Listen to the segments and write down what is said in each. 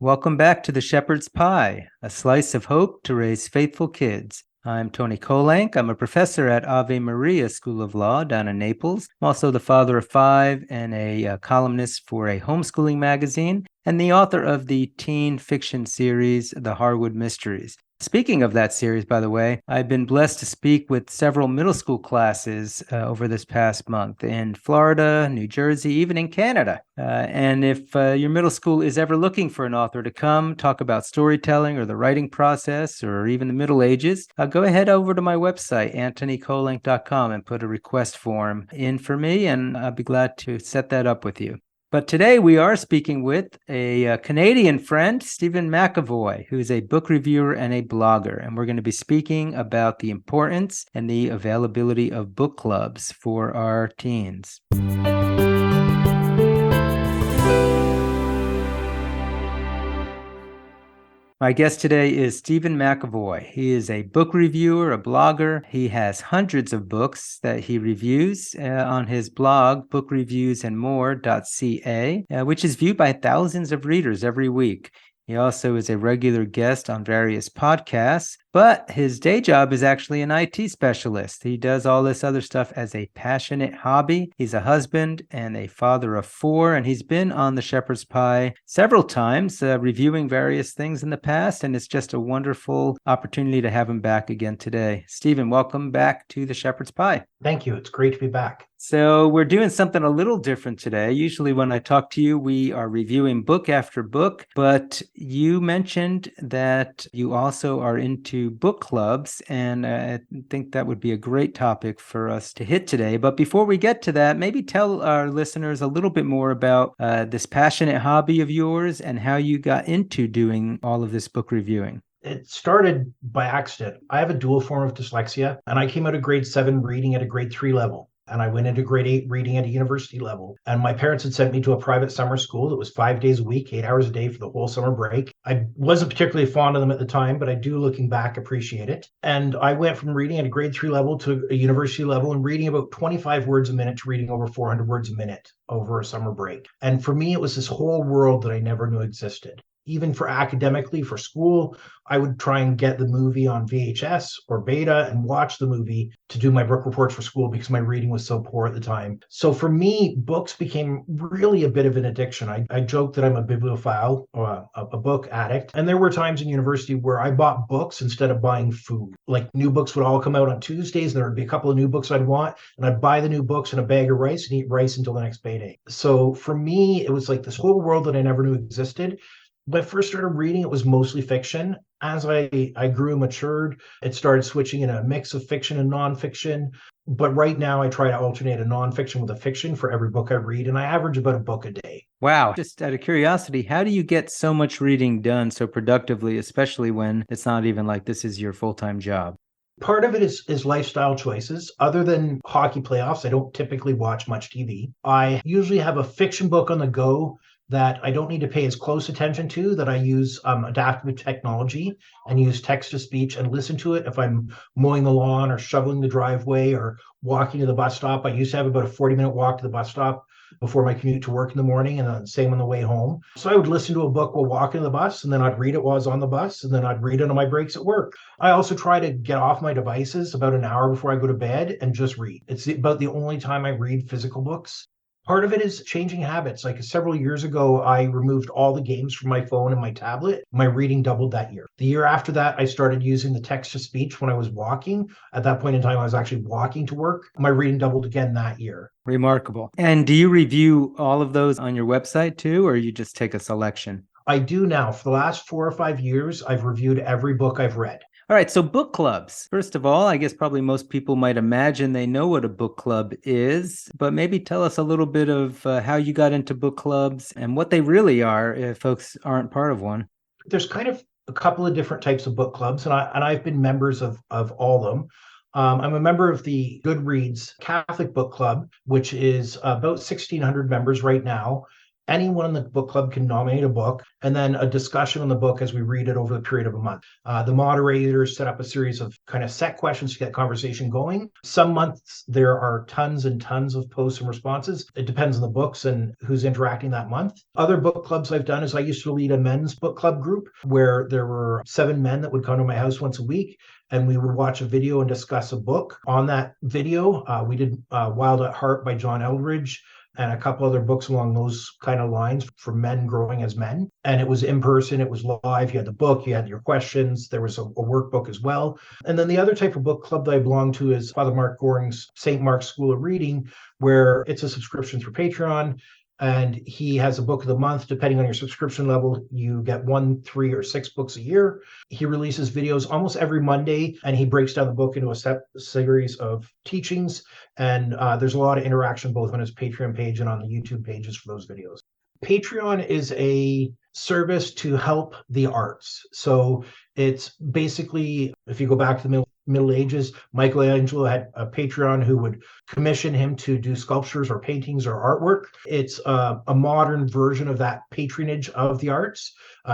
Welcome back to the Shepherd's Pie, a slice of hope to raise faithful kids. I'm Tony Kolenc. I'm a professor at Ave Maria School of Law down in Naples. I'm also the father of five and a columnist for a homeschooling magazine and the author of the teen fiction series, The Harwood Mysteries. Speaking of that series, by the way, I've been blessed to speak with several middle school classes over this past month in Florida, New Jersey, even in Canada. And if your middle school is ever looking for an author to come talk about storytelling or the writing process or even the Middle Ages, go ahead over to my website, antonykolenc.com, and put a request form in for me, and I'll be glad to set that up with you. But today we are speaking with a Canadian friend, Steven McEvoy, who is a book reviewer and a blogger. And we're going to be speaking about the importance and the availability of book clubs for our teens. My guest today is Steven McEvoy. He is a book reviewer, a blogger. He has hundreds of books that he reviews on his blog, bookreviewsandmore.ca, which is viewed by thousands of readers every week. He also is a regular guest on various podcasts, but his day job is actually an IT specialist. He does all this other stuff as a passionate hobby. He's a husband and a father of four, and he's been on the Shepherd's Pie several times, reviewing various things in the past, and it's just a wonderful opportunity to have him back again today. Steven, welcome back to the Shepherd's Pie. Thank you. It's great to be back. So we're doing something a little different today. Usually when I talk to you, we are reviewing book after book, but you mentioned that you also are into book clubs, and I think that would be a great topic for us to hit today. But before we get to that, maybe tell our listeners a little bit more about this passionate hobby of yours and how you got into doing all of this book reviewing. It started by accident. I have a dual form of dyslexia, and I came out of grade 7 reading at a grade 3 level. And I went into grade 8 reading at a university level. And my parents had sent me to a private summer school that was 5 days a week, 8 hours a day for the whole summer break. I wasn't particularly fond of them at the time, but I do, looking back, appreciate it. And I went from reading at a grade 3 level to a university level and reading about 25 words a minute to reading over 400 words a minute over a summer break. And for me, it was this whole world that I never knew existed. Even for academically, for school, I would try and get the movie on VHS or beta and watch the movie to do my book reports for school because my reading was so poor at the time. So for me, books became really a bit of an addiction. I joke that I'm a bibliophile or a book addict. And there were times in university where I bought books instead of buying food. Like new books would all come out on Tuesdays, and there would be a couple of new books I'd want, and I'd buy the new books and a bag of rice and eat rice until the next payday. So for me, it was like this whole world that I never knew existed. When I first started reading, it was mostly fiction. As I grew and matured, it started switching in a mix of fiction and nonfiction. But right now, I try to alternate a nonfiction with a fiction for every book I read, and I average about a book a day. Wow. Just out of curiosity, how do you get so much reading done so productively, especially when it's not even like this is your full-time job? Part of it is lifestyle choices. Other than hockey playoffs, I don't typically watch much TV. I usually have a fiction book on the go that I don't need to pay as close attention to, that I use adaptive technology and use text-to-speech and listen to it if I'm mowing the lawn or shoveling the driveway or walking to the bus stop. I used to have about a 40-minute walk to the bus stop before my commute to work in the morning, and then same on the way home. So I would listen to a book while walking to the bus, and then I'd read it while I was on the bus, and then I'd read it on my breaks at work. I also try to get off my devices about an hour before I go to bed and just read. It's about the only time I read physical books. Part of it is changing habits. Like several years ago, I removed all the games from my phone and my tablet. My reading doubled that year. The year after that, I started using the text-to-speech when I was walking. At that point in time, I was actually walking to work. My reading doubled again that year. Remarkable. And do you review all of those on your website too, or you just take a selection? I do now. For the last 4 or 5 years, I've reviewed every book I've read. All right, so book clubs. First of all, I guess probably most people might imagine they know what a book club is, but maybe tell us a little bit of how you got into book clubs and what they really are if folks aren't part of one. There's kind of a couple of different types of book clubs, and I've been members of all of them. I'm a member of the Goodreads Catholic Book Club, which is about 1,600 members right now. anyone in the book club can nominate a book, and then a discussion on the book as we read it over the period of a month. The moderators set up a series of kind of set questions to get conversation going. Some months there are tons and tons of posts and responses. It depends on the books and who's interacting that month. Other book clubs I've done is I used to lead a men's book club group where there were 7 men that would come to my house once a week, and we would watch a video and discuss a book. On that video, we did Wild at Heart by John Eldridge and a couple other books along those kind of lines for men growing as men. And it was in person, it was live. You had the book, you had your questions. There was a workbook as well. And then the other type of book club that I belong to is Father Mark Goring's St. Mark's School of Reading, where it's a subscription through Patreon. And he has a book of the month. Depending on your subscription level, you get 1, 3, or 6 books a year. He releases videos almost every Monday, and he breaks down the book into a series of teachings. And there's a lot of interaction both on his Patreon page and on the YouTube pages for those videos. Patreon is a service to help the arts. So it's basically, if you go back to the Middle Ages, Michelangelo had a Patreon who would commission him to do sculptures or paintings or artwork. It's a modern version of that patronage of the arts.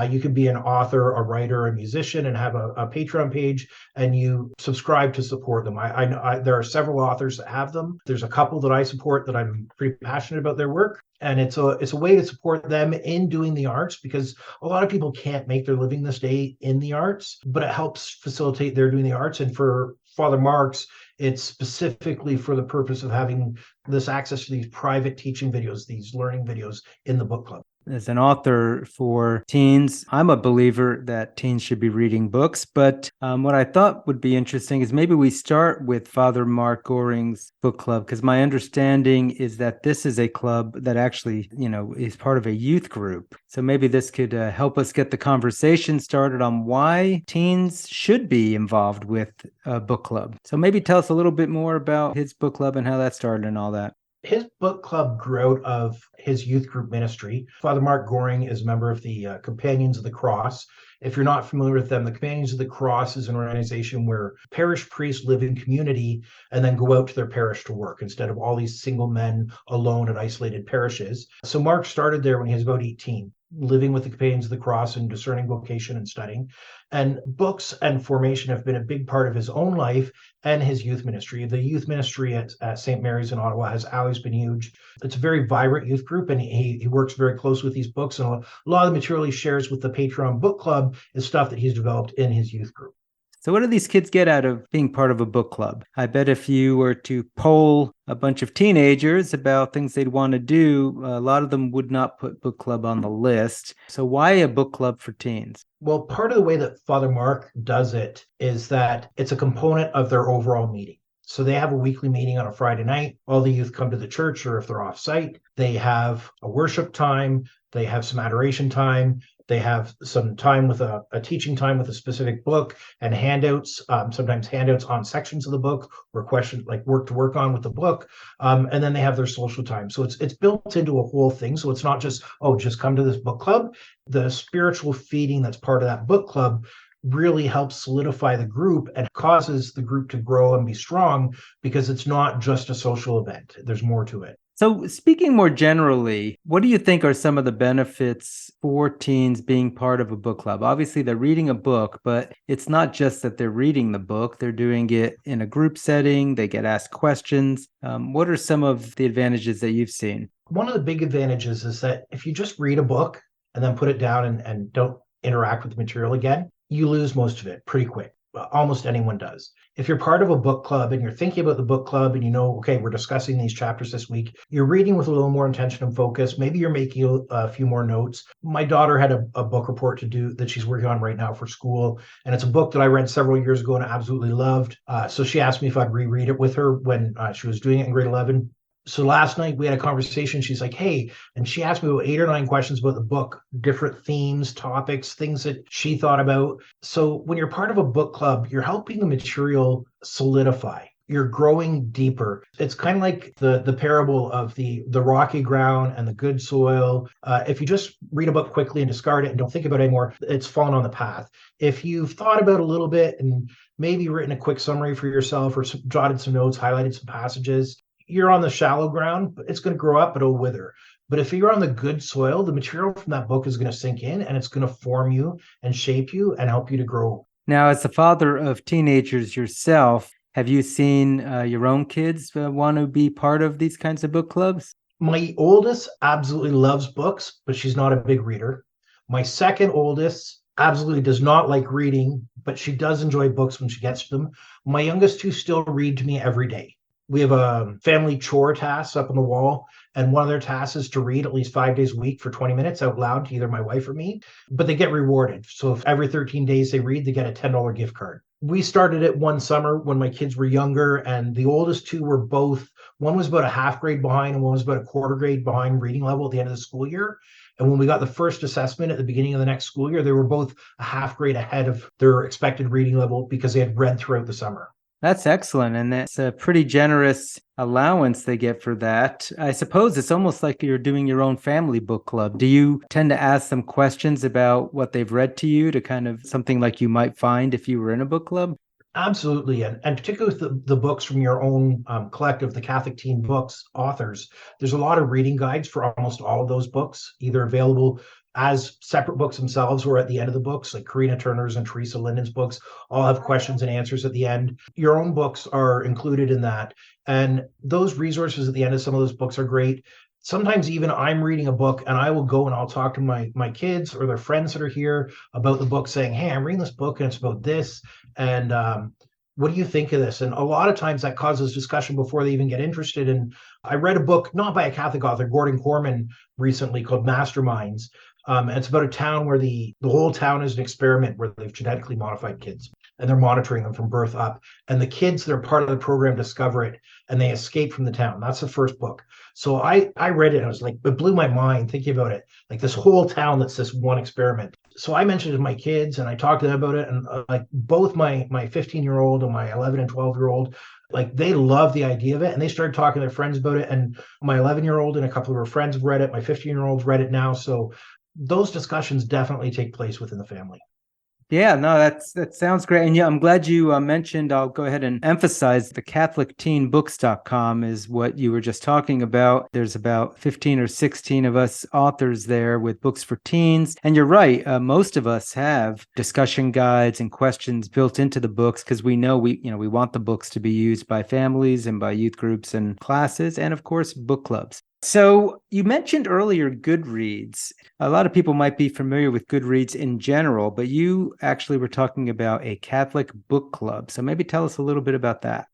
You could be an author, a writer, a musician, and have a Patreon page, and you subscribe to support them. There are several authors that have them. There's a couple that I support that I'm pretty passionate about their work. And it's a way to support them in doing the arts, because a lot of people can't make their living this day in the arts, but it helps facilitate their doing the arts. And for Father Mark's, it's specifically for the purpose of having this access to these private teaching videos, these learning videos in the book club. As an author for teens, I'm a believer that teens should be reading books. But what I thought would be interesting is maybe we start with Father Mark Goring's book club, because my understanding is that this is a club that actually, is part of a youth group. So maybe this could help us get the conversation started on why teens should be involved with a book club. So maybe tell us a little bit more about his book club and how that started and all that. His book club grew out of his youth group ministry. Father Mark Goring is a member of the Companions of the Cross. If you're not familiar with them, the Companions of the Cross is an organization where parish priests live in community and then go out to their parish to work instead of all these single men alone in isolated parishes. So Mark started there when he was about 18, living with the Companions of the Cross and discerning vocation and studying. And books and formation have been a big part of his own life and his youth ministry. The youth ministry at St. Mary's in Ottawa has always been huge. It's a very vibrant youth group, and he works very close with these books. And a lot of the material he shares with the Patreon book club is stuff that he's developed in his youth group. So what do these kids get out of being part of a book club? I bet if you were to poll a bunch of teenagers about things they'd want to do, a lot of them would not put book club on the list. So why a book club for teens? Well, part of the way that Father Mark does it is that it's a component of their overall meeting. So they have a weekly meeting on a Friday night. All the youth come to the church, or if they're off site, they have a worship time. They have some adoration time. They have some time with a teaching time with a specific book and handouts, sometimes handouts on sections of the book or questions like work to work on with the book. And then they have their social time. So it's built into a whole thing. So it's not just, just come to this book club. The spiritual feeding that's part of that book club really helps solidify the group and causes the group to grow and be strong, because it's not just a social event. There's more to it. So speaking more generally, what do you think are some of the benefits for teens being part of a book club? Obviously, they're reading a book, but it's not just that they're reading the book. They're doing it in a group setting. They get asked questions. What are some of the advantages that you've seen? One of the big advantages is that if you just read a book and then put it down and don't interact with the material again, you lose most of it pretty quick. Almost anyone does. If you're part of a book club and you're thinking about the book club and okay, we're discussing these chapters this week, you're reading with a little more intention and focus. Maybe you're making a few more notes. My daughter had a book report to do that she's working on right now for school. And it's a book that I read several years ago and I absolutely loved. So she asked me if I'd reread it with her when she was doing it in grade 11. So last night we had a conversation. She's like, hey, and she asked me about 8 or 9 questions about the book, different themes, topics, things that she thought about. So when you're part of a book club, you're helping the material solidify. You're growing deeper. It's kind of like the parable of the rocky ground and the good soil. If you just read a book quickly and discard it and don't think about it anymore, it's fallen on the path. If you've thought about it a little bit and maybe written a quick summary for yourself or jotted some notes, highlighted some passages, you're on the shallow ground, but it's going to grow up, but it'll wither. But if you're on the good soil, the material from that book is going to sink in and it's going to form you and shape you and help you to grow. Now, as the father of teenagers yourself, have you seen your own kids want to be part of these kinds of book clubs? My oldest absolutely loves books, but she's not a big reader. My second oldest absolutely does not like reading, but she does enjoy books when she gets to them. My youngest two still read to me every day. We have a family chore task up on the wall, and one of their tasks is to read at least 5 days a week for 20 minutes out loud to either my wife or me, but they get rewarded. So if every 13 days they read, they get a $10 gift card. We started it one summer when my kids were younger, and the oldest two were both, one was about a half grade behind and one was about a quarter grade behind reading level at the end of the school year. And when we got the first assessment at the beginning of the next school year, they were both a half grade ahead of their expected reading level because they had read throughout the summer. That's excellent. And that's a pretty generous allowance they get for that. I suppose it's almost like you're doing your own family book club. Do you tend to ask them questions about what they've read to you, to kind of something like you might find if you were in a book club? Absolutely. And particularly with the books from your own collective, the Catholic Teen Books authors, there's a lot of reading guides for almost all of those books, either available as separate books themselves or at the end of the books, like Karina Turner's and Teresa Linden's books all have questions and answers at the end. Your own books are included in that. And those resources at the end of some of those books are great. Sometimes even I'm reading a book and I will go and I'll talk to my kids or their friends that are here about the book, saying, hey, I'm reading this book and it's about this. And what do you think of this? And a lot of times that causes discussion before they even get interested. And I read a book, not by a Catholic author, Gordon Corman, recently, called Masterminds. And it's about a town where the whole town is an experiment where they've genetically modified kids and they're monitoring them from birth up. And the kids that are part of the program discover it and they escape from the town. That's the first book. So I read it and I was like, it blew my mind thinking about it. Like this whole town that's this one experiment. So I mentioned it to my kids and I talked to them about it. And like both my 15-year-old and my 11 and 12-year-old, like they love the idea of it. And they started talking to their friends about it. And my 11-year-old and a couple of her friends have read it. My 15-year-old's read it now. So those discussions definitely take place within the family. Yeah, no, that sounds great. And yeah, I'm glad you mentioned, I'll go ahead and emphasize, the CatholicTeenBooks.com is what you were just talking about. There's about 15 or 16 of us authors there with books for teens. And you're right, most of us have discussion guides and questions built into the books because we know we want the books to be used by families and by youth groups and classes, and of course, book clubs. So you mentioned earlier Goodreads. A lot of people might be familiar with Goodreads in general, but you actually were talking about a Catholic book club. So maybe tell us a little bit about that.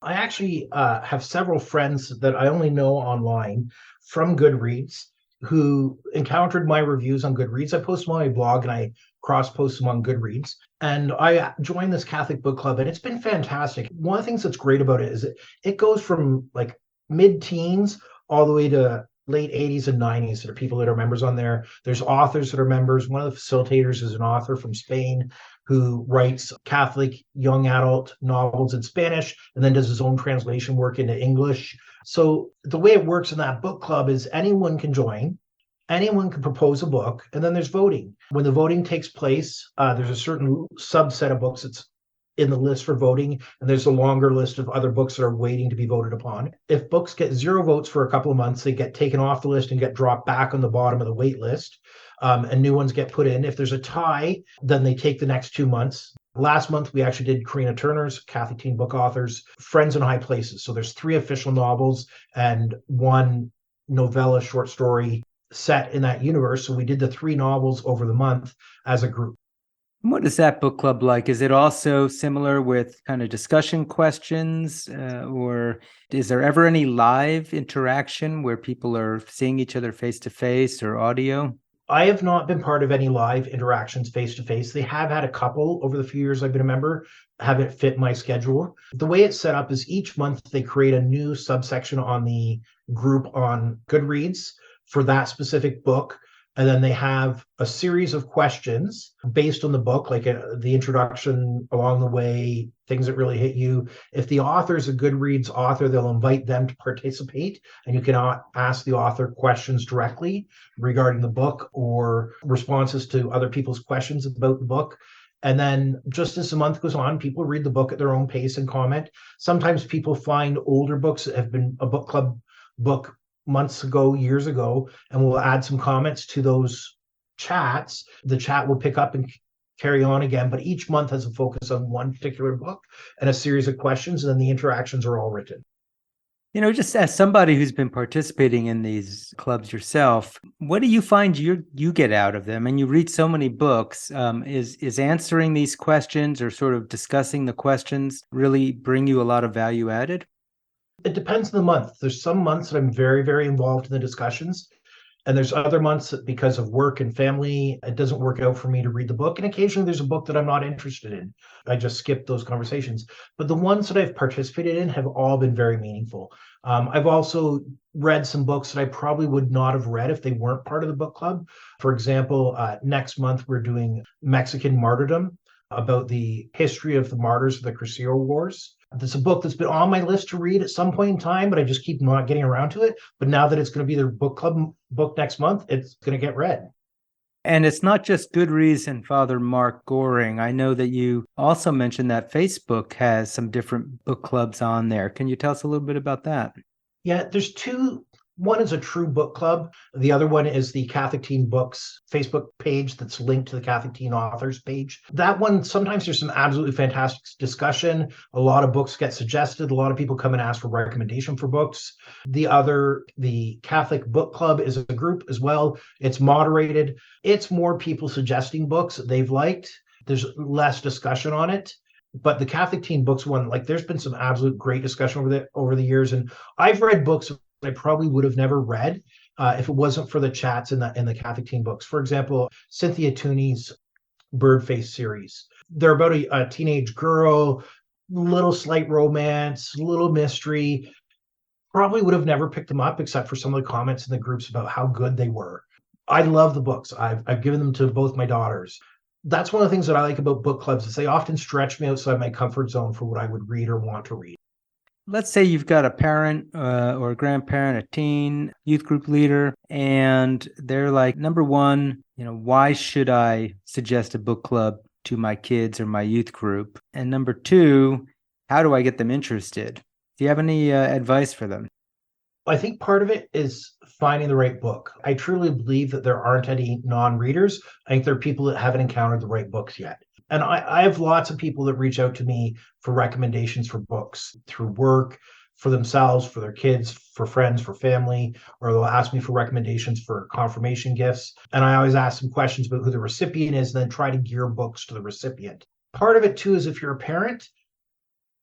I actually have several friends that I only know online from Goodreads who encountered my reviews on Goodreads. I post them on my blog and I cross-post them on Goodreads. And I joined this Catholic book club and it's been fantastic. One of the things that's great about it is it goes from like mid-teens all the way to late 80s and 90s. There are people that are members on there. There's authors that are members. One of the facilitators is an author from Spain who writes Catholic young adult novels in Spanish and then does his own translation work into English. So the way it works in that book club is anyone can join, anyone can propose a book, and then there's voting. When the voting takes place, there's a certain subset of books that's in the list for voting, and there's a longer list of other books that are waiting to be voted upon. If books get 0 votes for a couple of months, they get taken off the list and get dropped back on the bottom of the wait list, and new ones get put in. If there's a tie, then they take the next 2 months. Last month, we actually did Karina Turner's, Catholic Teen Book Authors, Friends in High Places. So there's 3 official novels and 1 novella short story set in that universe. So we did the 3 novels over the month as a group. What is that book club like? Is it also similar with kind of discussion questions, or is there ever any live interaction where people are seeing each other face to face or audio? I have not been part of any live interactions face to face. They have had a couple over the few years I've been a member, haven't fit my schedule. The way it's set up is each month they create a new subsection on the group on Goodreads for that specific book. And then they have a series of questions based on the book, like the introduction along the way, things that really hit you. If the author is a Goodreads author, they'll invite them to participate. And you can ask the author questions directly regarding the book or responses to other people's questions about the book. And then just as the month goes on, people read the book at their own pace and comment. Sometimes people find older books that have been a book club book months ago, years ago, and we'll add some comments to those chats. The chat will pick up and carry on again, but each month has a focus on one particular book and a series of questions, and then the interactions are all written. Just as somebody who's been participating in these clubs yourself, what do you find you get out of them? And you read so many books. Is answering these questions or sort of discussing the questions really bring you a lot of value added? It depends on the month. There's some months that I'm very, very involved in the discussions. And there's other months that because of work and family, it doesn't work out for me to read the book. And occasionally there's a book that I'm not interested in. I just skip those conversations. But the ones that I've participated in have all been very meaningful. I've also read some books that I probably would not have read if they weren't part of the book club. For example, next month we're doing Mexican Martyrdom, about the history of the martyrs of the Cruzeiro Wars. It's a book that's been on my list to read at some point in time, but I just keep not getting around to it. But now that it's going to be their book club book next month, it's going to get read. And it's not just Goodreads and Father Mark Goring. I know that you also mentioned that Facebook has some different book clubs on there. Can you tell us a little bit about that? Yeah, there's two. One is a true book club. The other one is the Catholic Teen Books Facebook page that's linked to the Catholic Teen Authors page. That one, sometimes there's some absolutely fantastic discussion. A lot of books get suggested. A lot of people come and ask for recommendation for books. The Catholic Book Club is a group as well. It's moderated. It's more people suggesting books that they've liked. There's less discussion on it. But the Catholic Teen Books one, like there's been some absolute great discussion over the years. And I've read books I probably would have never read if it wasn't for the chats in the Catholic Teen Books. For example, Cynthia Tooney's Birdface series. They're about a teenage girl, little slight romance, little mystery. Probably would have never picked them up except for some of the comments in the groups about how good they were. I love the books. I've given them to both my daughters. That's one of the things that I like about book clubs is they often stretch me outside my comfort zone for what I would read or want to read. Let's say you've got a parent or a grandparent, a teen, youth group leader, and they're like, number one, why should I suggest a book club to my kids or my youth group? And number two, how do I get them interested? Do you have any advice for them? I think part of it is finding the right book. I truly believe that there aren't any non-readers. I think there are people that haven't encountered the right books yet. And I have lots of people that reach out to me for recommendations for books through work, for themselves, for their kids, for friends, for family, or they'll ask me for recommendations for confirmation gifts. And I always ask them questions about who the recipient is and then try to gear books to the recipient. Part of it too is if you're a parent,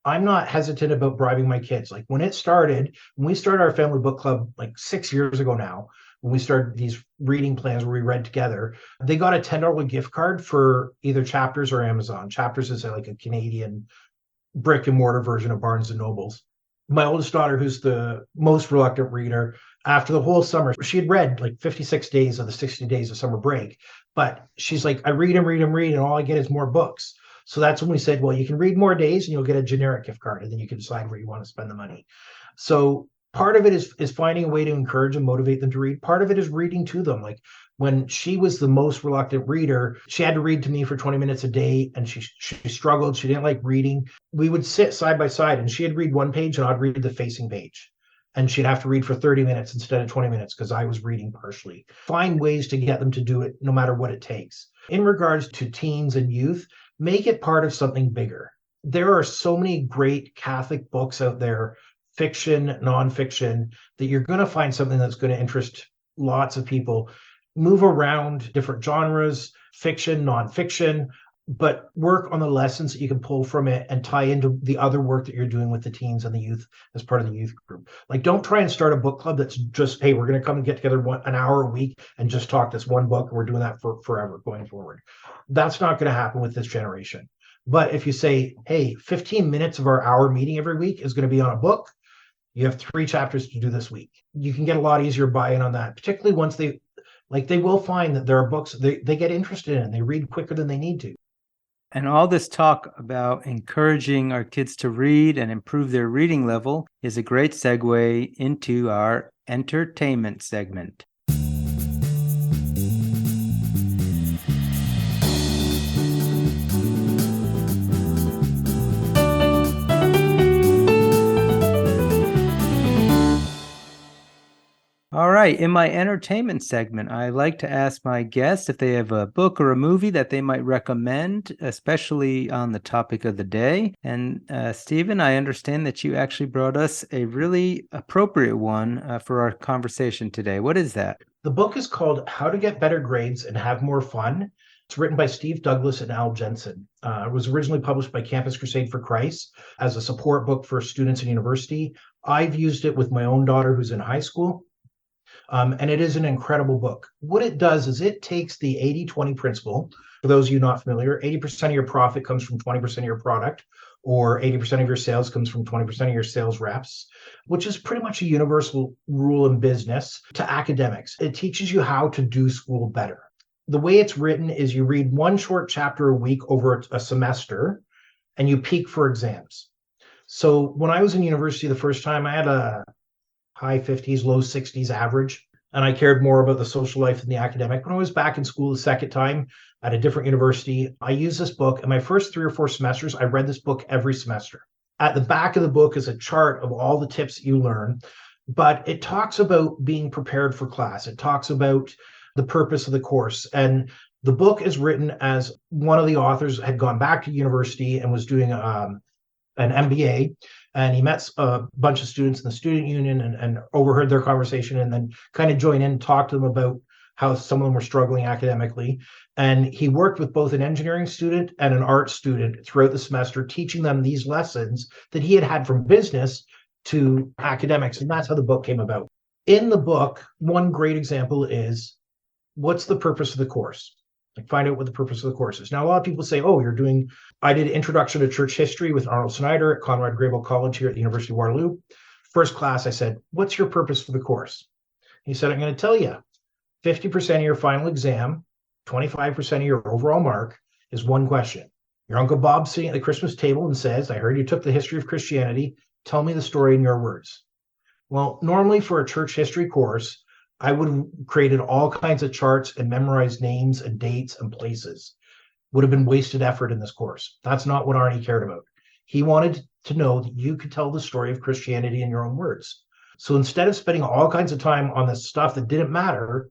I'm not hesitant about bribing my kids. Like when we started our family book club like 6 years ago now, when we started these reading plans where we read together, they got a $10 gift card for either Chapters or Amazon. Chapters is like a Canadian brick and mortar version of Barnes and Nobles. My oldest daughter, who's the most reluctant reader, after the whole summer, she had read like 56 days of the 60 days of summer break. But she's like, I read and all I get is more books. So that's when we said, well, you can read more days and you'll get a generic gift card, and then you can decide where you want to spend the money. So part of it is finding a way to encourage and motivate them to read. Part of it is reading to them. Like when she was the most reluctant reader, she had to read to me for 20 minutes a day, and she struggled. She didn't like reading. We would sit side by side, and she'd read one page and I'd read the facing page. And she'd have to read for 30 minutes instead of 20 minutes because I was reading partially. Find ways to get them to do it no matter what it takes. In regards to teens and youth, make it part of something bigger. There are so many great Catholic books out there, fiction, nonfiction, that you're going to find something that's going to interest lots of people. Move around different genres, fiction, nonfiction, but work on the lessons that you can pull from it and tie into the other work that you're doing with the teens and the youth as part of the youth group. Like, don't try and start a book club that's just, hey, we're going to come and get together an hour a week and just talk this one book, and we're doing that for forever going forward. That's not going to happen with this generation. But if you say, hey, 15 minutes of our hour meeting every week is going to be on a book, you have 3 chapters to do this week. You can get a lot easier buy-in on that, particularly once they will find that there are books they get interested in. They read quicker than they need to. And all this talk about encouraging our kids to read and improve their reading level is a great segue into our entertainment segment. right. In my entertainment segment, I like to ask my guests if they have a book or a movie that they might recommend, especially on the topic of the day. And Steven, I understand that you actually brought us a really appropriate one for our conversation today. What is that? The book is called How to Get Better Grades and Have More Fun. It's written by Steve Douglas and Al Jensen. It was originally published by Campus Crusade for Christ as a support book for students in university. I've used it with my own daughter who's in high school. And it is an incredible book. What it does is it takes the 80-20 principle. For those of you not familiar, 80% of your profit comes from 20% of your product, or 80% of your sales comes from 20% of your sales reps, which is pretty much a universal rule in business to academics. It teaches you how to do school better. The way it's written is you read one short chapter a week over a semester, and you peak for exams. So when I was in university the first time, I had a high 50s, low 60s average, and I cared more about the social life than the academic. When I was back in school the second time at a different university, I used this book. In my first 3 or 4 semesters, I read this book every semester. At the back of the book is a chart of all the tips that you learn, but it talks about being prepared for class. It talks about the purpose of the course. And the book is written as one of the authors had gone back to university and was doing an MBA, and he met a bunch of students in the student union and overheard their conversation, and then kind of joined in and talked to them about how some of them were struggling academically. And he worked with both an engineering student and an art student throughout the semester, teaching them these lessons that he had from business to academics. And that's how the book came about. In the book, one great example is, what's the purpose of the course? Like, find out what the purpose of the course is. Now, a lot of people say, oh, I did Introduction to Church History with Arnold Snyder at Conrad Grebel College here at the University of Waterloo. First class, I said, what's your purpose for the course? He said, I'm going to tell you, 50% of your final exam, 25% of your overall mark is one question. Your Uncle Bob's sitting at the Christmas table and says, I heard you took the history of Christianity. Tell me the story in your words. Well, normally for a church history course, I would have created all kinds of charts and memorized names and dates and places. Would have been wasted effort in this course. That's not what Arnie cared about. He wanted to know that you could tell the story of Christianity in your own words. So instead of spending all kinds of time on this stuff that didn't matter,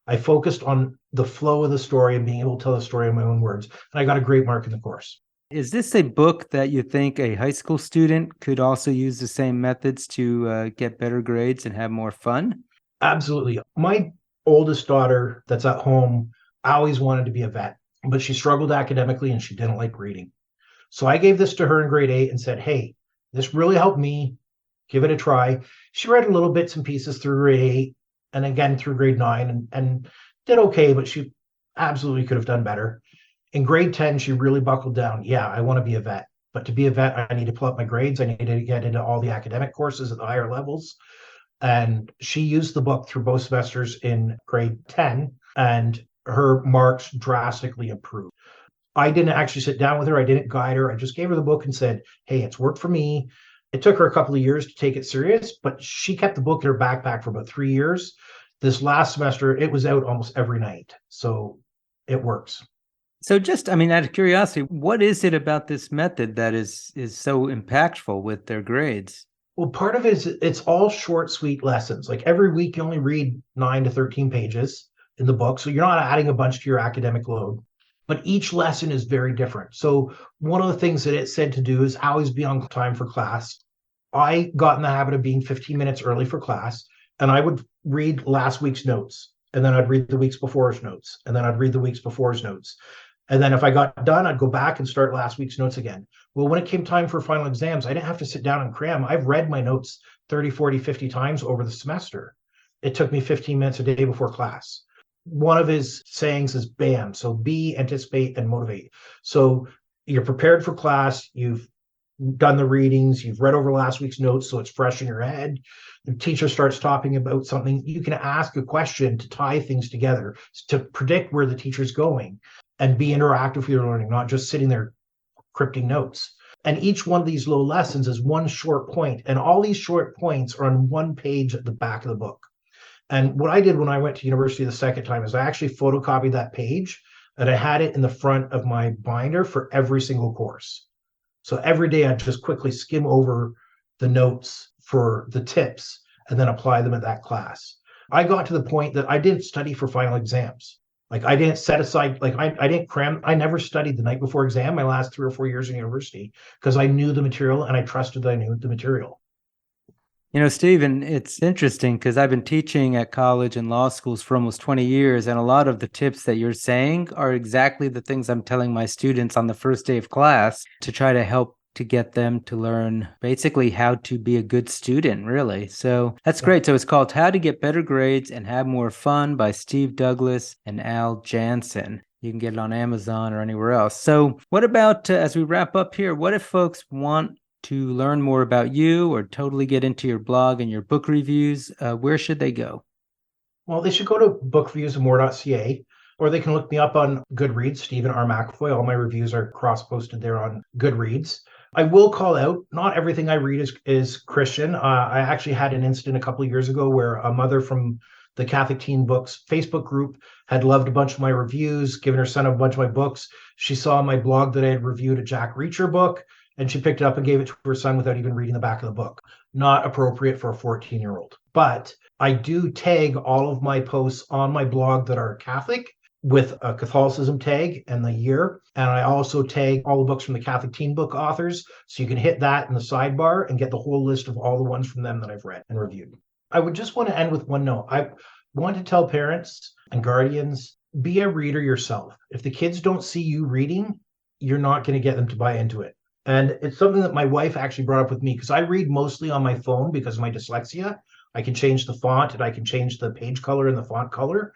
I focused on the flow of the story and being able to tell the story in my own words. And I got a great mark in the course. Is this a book that you think a high school student could also use the same methods to get better grades and have more fun? Absolutely. My oldest daughter that's at home always wanted to be a vet, but she struggled academically and she didn't like reading. So I gave this to her in grade 8 and said, hey, this really helped me. Give it a try. She read a little bits and pieces through grade 8 and again through grade 9 and did okay, but she absolutely could have done better. In grade 10, she really buckled down. Yeah, I want to be a vet. But to be a vet, I need to pull up my grades. I need to get into all the academic courses at the higher levels. And she used the book through both semesters in grade 10, and her marks drastically improved. I didn't actually sit down with her. I didn't guide her. I just gave her the book and said, hey, it's worked for me. It took her a couple of years to take it serious, but she kept the book in her backpack for about 3 years. This last semester, it was out almost every night. So it works. So just, out of curiosity, what is it about this method that is so impactful with their grades? Well, part of it is it's all short, sweet lessons. Like every week, you only read 9 to 13 pages in the book. So you're not adding a bunch to your academic load, but each lesson is very different. So one of the things that it said to do is always be on time for class. I got in the habit of being 15 minutes early for class, and I would read last week's notes, and then I'd read the week's before's notes, and then I'd read the week's before's notes. And then if I got done, I'd go back and start last week's notes again. Well, when it came time for final exams, I didn't have to sit down and cram. I've read my notes 30, 40, 50 times over the semester. It took me 15 minutes a day before class. One of his sayings is BAM. So be, anticipate, and motivate. So you're prepared for class. You've done the readings. You've read over last week's notes, so it's fresh in your head. The teacher starts talking about something. You can ask a question to tie things together, to predict where the teacher's going, and be interactive with your learning, not just sitting there crypting notes. And each one of these little lessons is one short point. And all these short points are on one page at the back of the book. And what I did when I went to university the second time is I actually photocopied that page and I had it in the front of my binder for every single course. So every day I'd just quickly skim over the notes for the tips and then apply them at that class. I got to the point that I didn't study for final exams. Like I didn't set aside, like I didn't cram. I never studied the night before exam my last 3 or 4 years in university because I knew the material and I trusted that I knew the material. Stephen, it's interesting because I've been teaching at college and law schools for almost 20 years, and a lot of the tips that you're saying are exactly the things I'm telling my students on the first day of class to try to help to get them to learn basically how to be a good student, really. So that's great. So it's called How to Get Better Grades and Have More Fun by Steve Douglas and Al Jansen. You can get it on Amazon or anywhere else. So what about, as we wrap up here, what if folks want to learn more about you or totally get into your blog and your book reviews? Where should they go? Well, they should go to bookreviewsandmore.ca, or they can look me up on Goodreads, Steven R. McEvoy. All my reviews are cross-posted there on Goodreads. I will call out, not everything I read is Christian. I actually had an incident a couple of years ago where a mother from the Catholic Teen Books Facebook group had loved a bunch of my reviews, given her son a bunch of my books. She saw my blog that I had reviewed a Jack Reacher book, and she picked it up and gave it to her son without even reading the back of the book. Not appropriate for a 14-year-old. But I do tag all of my posts on my blog that are Catholic with a Catholicism tag and the year. And I also tag all the books from the Catholic Teen Book authors. So you can hit that in the sidebar and get the whole list of all the ones from them that I've read and reviewed. I would just want to end with one note. I want to tell parents and guardians, be a reader yourself. If the kids don't see you reading, you're not going to get them to buy into it. And it's something that my wife actually brought up with me because I read mostly on my phone because of my dyslexia. I can change the font and I can change the page color and the font color.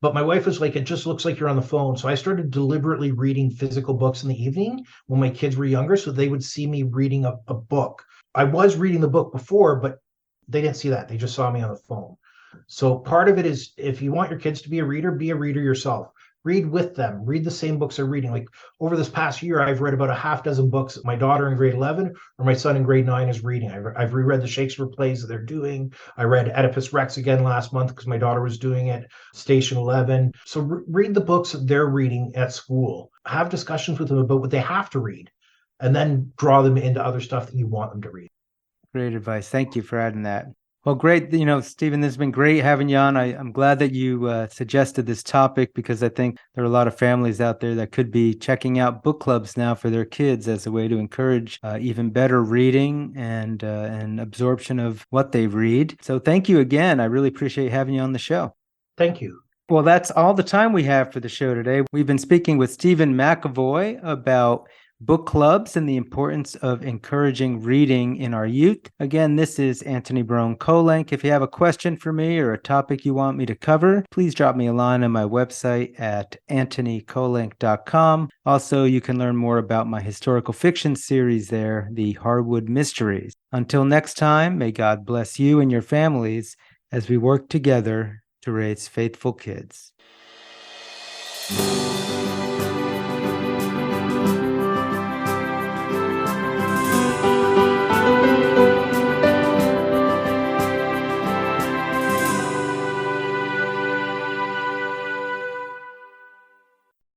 But my wife was like, it just looks like you're on the phone. So I started deliberately reading physical books in the evening when my kids were younger so they would see me reading a book. I was reading the book before, but they didn't see that. They just saw me on the phone. So part of it is if you want your kids to be a reader yourself. Read with them. Read the same books they're reading. Like over this past year, I've read about a half dozen books that my daughter in grade 11 or my son in grade 9 is reading. I've reread the Shakespeare plays that they're doing. I read Oedipus Rex again last month because my daughter was doing it. Station 11. So read the books that they're reading at school. Have discussions with them about what they have to read, and then draw them into other stuff that you want them to read. Great advice. Thank you for adding that. Well, great. Steven, this has been great having you on. I'm glad that you suggested this topic because I think there are a lot of families out there that could be checking out book clubs now for their kids as a way to encourage even better reading and absorption of what they read. So thank you again. I really appreciate having you on the show. Thank you. Well, that's all the time we have for the show today. We've been speaking with Steven McEvoy about book clubs and the importance of encouraging reading in our youth. Again, this is Antony Barone Kolenc. If you have a question for me or a topic you want me to cover, please drop me a line on my website at antonykolenc.com. Also, you can learn more about my historical fiction series there, The Harwood Mysteries. Until next time, may God bless you and your families as we work together to raise faithful kids.